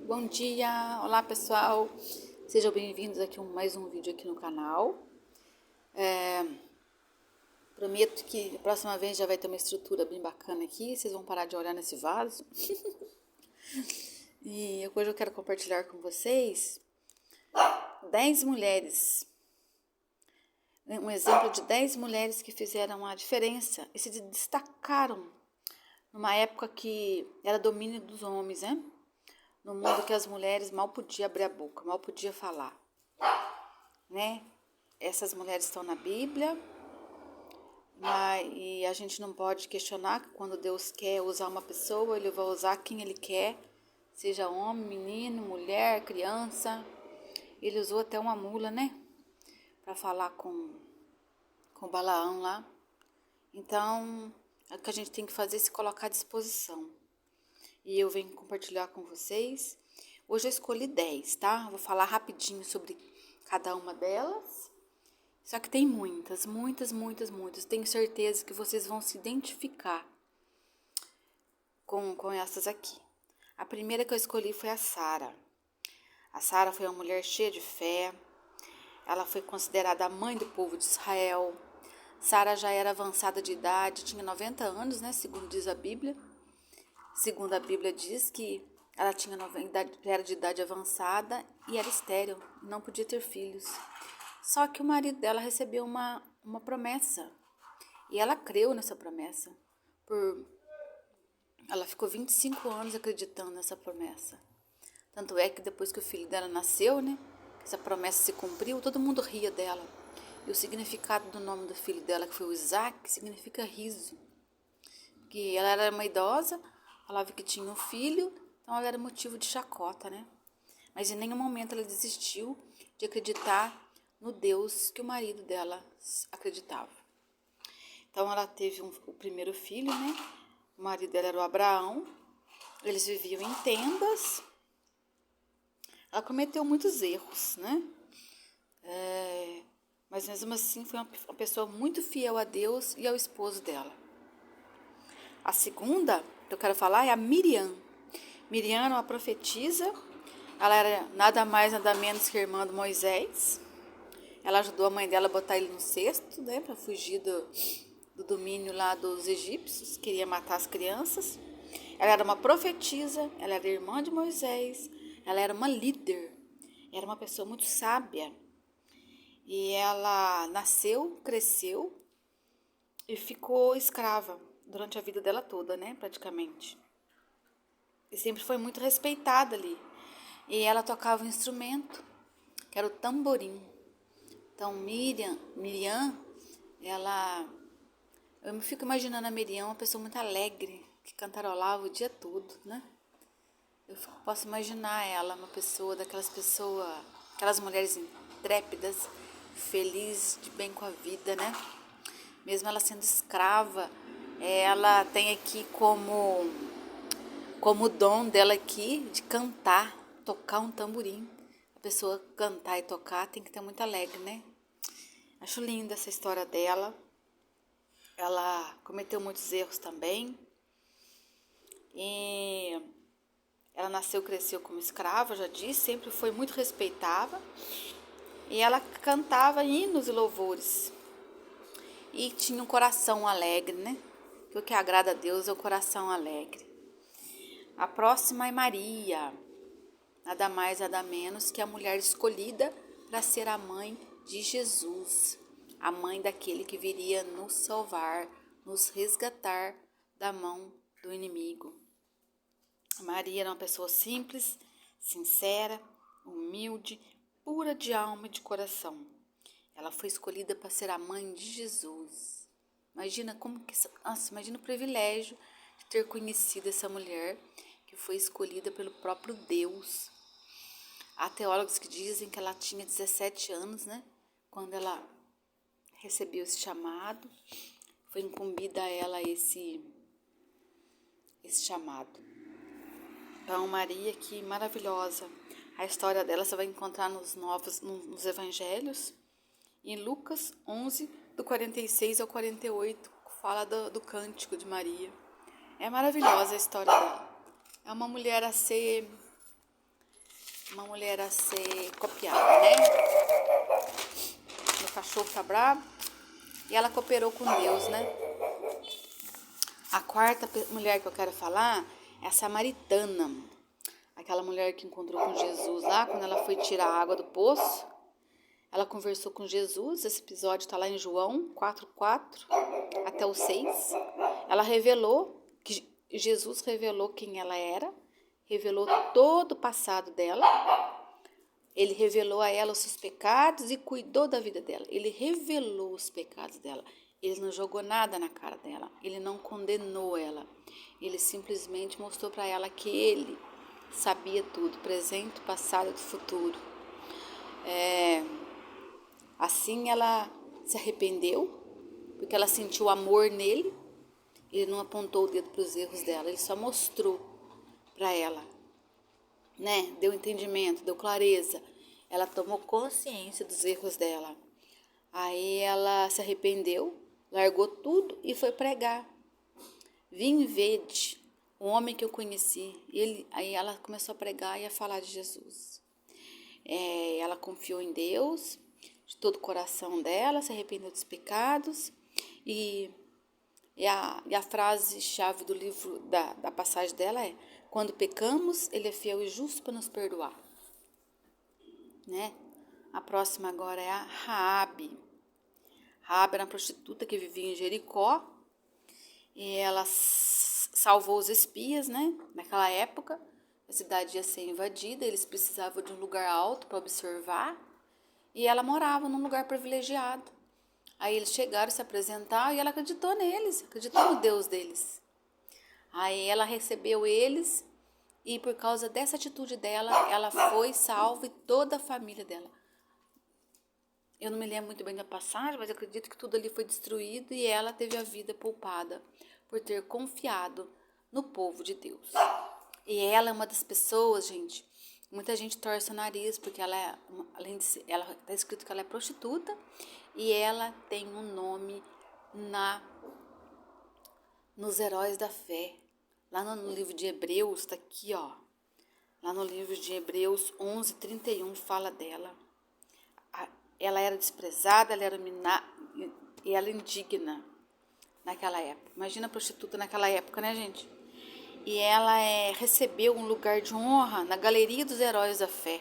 Bom dia, olá pessoal, sejam bem-vindos aqui a mais um vídeo aqui no canal. Prometo que a próxima vez já vai ter uma estrutura bem bacana aqui, vocês vão parar de olhar nesse vaso. E hoje eu quero compartilhar com vocês 10 mulheres, um exemplo de 10 mulheres que fizeram a diferença e se destacaram numa época que era domínio dos homens, né? No mundo que as mulheres mal podiam abrir a boca, mal podiam falar, né? Essas mulheres estão na Bíblia, e a gente não pode questionar que quando Deus quer usar uma pessoa, Ele vai usar quem Ele quer, seja homem, menino, mulher, criança. Ele usou até uma mula, né? Para falar com Balaão lá. Então, o que a gente tem que fazer é se colocar à disposição. E eu venho compartilhar com vocês. Hoje eu escolhi 10, tá? Vou falar rapidinho sobre cada uma delas. Só que tem muitas. Tenho certeza que vocês vão se identificar com essas aqui. A primeira que eu escolhi foi a Sara. A Sara foi uma mulher cheia de fé. Ela foi considerada a mãe do povo de Israel. Sara já era avançada de idade, tinha 90 anos, né? Segundo diz a Bíblia. Segundo a Bíblia diz que ela tinha era de idade avançada e era estéril, não podia ter filhos. Só que o marido dela recebeu uma promessa e ela creu nessa promessa. Ela ficou 25 anos acreditando nessa promessa. Tanto é que depois que o filho dela nasceu, né, essa promessa se cumpriu, todo mundo ria dela. E o significado do nome do filho dela, que foi o Isaac, significa riso. Porque ela era uma idosa, falava que tinha um filho, então ela era motivo de chacota, né? Mas em nenhum momento ela desistiu de acreditar no Deus que o marido dela acreditava. Então ela teve o primeiro filho, né? O marido dela era o Abraão. Eles viviam em tendas. Ela cometeu muitos erros, né? Mas mesmo assim foi uma pessoa muito fiel a Deus e ao esposo dela. A segunda que eu quero falar é a Miriam. Miriam era uma profetisa. Ela era nada mais, nada menos que irmã de Moisés. Ela ajudou a mãe dela a botar ele no cesto, né, para fugir do domínio lá dos egípcios, queria matar as crianças. Ela era uma profetisa, ela era irmã de Moisés, ela era uma líder, era uma pessoa muito sábia. E ela nasceu, cresceu e ficou escrava durante a vida dela toda, né, praticamente. E sempre foi muito respeitada ali. E ela tocava um instrumento, que era o tamborim. Então, Miriam, eu me fico imaginando a Miriam, uma pessoa muito alegre, que cantarolava o dia todo, né? Posso imaginar ela, uma pessoa, aquelas mulheres intrépidas, felizes, de bem com a vida, né? Mesmo ela sendo escrava, ela tem aqui como dom dela aqui de cantar, tocar um tamborim. A pessoa cantar e tocar tem que ter muito alegre, né? Acho linda essa história dela. Ela cometeu muitos erros também. E ela nasceu, cresceu como escrava, já disse, sempre foi muito respeitada. E ela cantava hinos e louvores. E tinha um coração alegre, né? Porque o que agrada a Deus é o coração alegre. A próxima é Maria. Nada mais, nada menos que a mulher escolhida para ser a mãe de Jesus. A mãe daquele que viria nos salvar, nos resgatar da mão do inimigo. Maria era uma pessoa simples, sincera, humilde, pura de alma e de coração. Ela foi escolhida para ser a mãe de Jesus. Imagina imagina o privilégio de ter conhecido essa mulher que foi escolhida pelo próprio Deus. Há teólogos que dizem que ela tinha 17 anos, né? Quando ela recebeu esse chamado, foi incumbida a ela esse chamado. Então, Maria, que maravilhosa. A história dela você vai encontrar nos evangelhos. Em Lucas 11, do 46 ao 48, fala do cântico de Maria. É maravilhosa a história dela. É uma mulher a ser uma mulher a ser copiada, né? Meu cachorro tá bravo. E ela cooperou com Deus, né? A quarta mulher que eu quero falar é a samaritana. Aquela mulher que encontrou com Jesus lá, quando ela foi tirar a água do poço. Ela conversou com Jesus, esse episódio está lá em João 4:4 até o 6. Ela revelou, que Jesus revelou quem ela era, revelou todo o passado dela. Ele revelou a ela os seus pecados e cuidou da vida dela. Ele revelou os pecados dela. Ele não jogou nada na cara dela. Ele não condenou ela. Ele simplesmente mostrou para ela que ele sabia tudo, presente, passado e futuro. Assim ela se arrependeu, porque ela sentiu amor nele. Ele não apontou o dedo para os erros dela, ele só mostrou para ela, né? Deu entendimento, deu clareza. Ela tomou consciência dos erros dela. Aí ela se arrependeu, largou tudo e foi pregar. Vim e vede o homem que eu conheci. Aí ela começou a pregar e a falar de Jesus. Ela confiou em Deus de todo o coração dela, se arrependeu dos pecados. E a frase-chave do livro, da passagem dela é: quando pecamos, ele é fiel e justo para nos perdoar. Né? A próxima agora é a Raabe. Raabe era uma prostituta que vivia em Jericó. E ela salvou os espias, né? Naquela época, a cidade ia ser invadida, eles precisavam de um lugar alto para observar. E ela morava num lugar privilegiado. Aí eles chegaram, se apresentaram e ela acreditou neles, acreditou no Deus deles. Aí ela recebeu eles e por causa dessa atitude dela, ela foi salva e toda a família dela. Eu não me lembro muito bem da passagem, mas eu acredito que tudo ali foi destruído e ela teve a vida poupada por ter confiado no povo de Deus. E ela é uma das pessoas, gente, muita gente torce o nariz porque ela está escrito que ela é prostituta e ela tem um nome nos heróis da fé. Lá no livro de Hebreus, está aqui, ó. Lá no livro de Hebreus 11:31 fala dela. Ela era desprezada, ela era e ela indigna naquela época. Imagina a prostituta naquela época, né, gente? E ela recebeu um lugar de honra na galeria dos heróis da fé.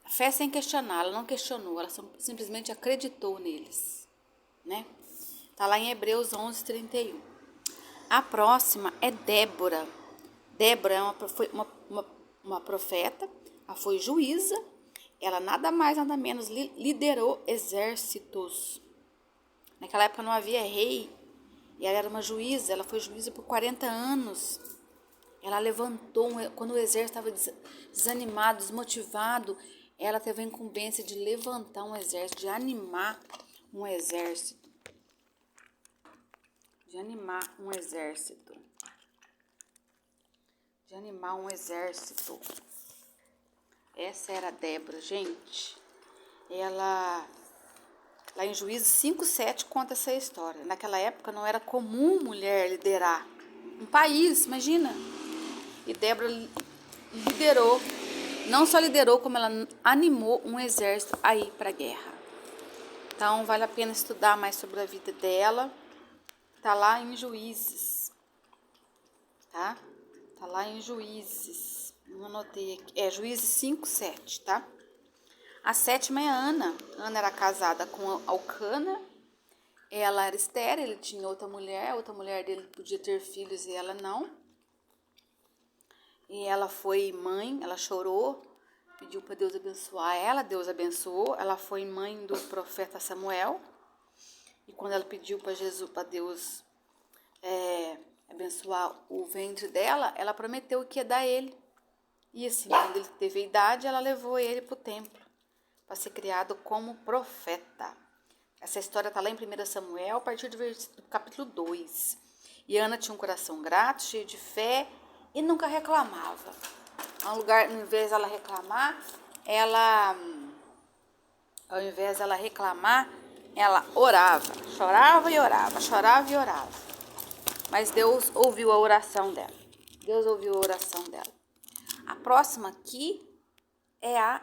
A fé sem questionar, ela não questionou, ela simplesmente acreditou neles, né? Tá lá em Hebreus 11:31. A próxima é Débora. Débora foi uma profeta, ela foi juíza. Ela nada mais, nada menos liderou exércitos. Naquela época não havia rei. E ela era uma juíza. Ela foi juíza por 40 anos. Ela levantou, quando o exército estava desanimado, desmotivado, ela teve a incumbência de levantar um exército, de animar um exército. De animar um exército. Essa era a Débora, gente. Ela, lá em Juízes 5:7, conta essa história. Naquela época não era comum mulher liderar um país, imagina. E Débora liderou, não só liderou, como ela animou um exército a ir para a guerra. Então vale a pena estudar mais sobre a vida dela. Tá lá em Juízes, tá? Tá lá em Juízes. Não anotei aqui. Juízes 5:7, tá? A sétima é Ana. Ana era casada com Elcana. Ela era estéril, ele tinha outra mulher dele podia ter filhos e ela não. E ela foi mãe, ela chorou, pediu para Deus abençoar ela, Deus abençoou. Ela foi mãe do profeta Samuel. E quando ela pediu para Deus abençoar o ventre dela, ela prometeu que ia dar ele. E assim, quando ele teve idade, ela levou ele para o templo, para ser criado como profeta. Essa história está lá em 1 Samuel, a partir do capítulo 2. E Ana tinha um coração grato, cheio de fé e nunca reclamava. Ao invés dela reclamar, ela orava. Chorava e orava. Mas Deus ouviu a oração dela. A próxima aqui é a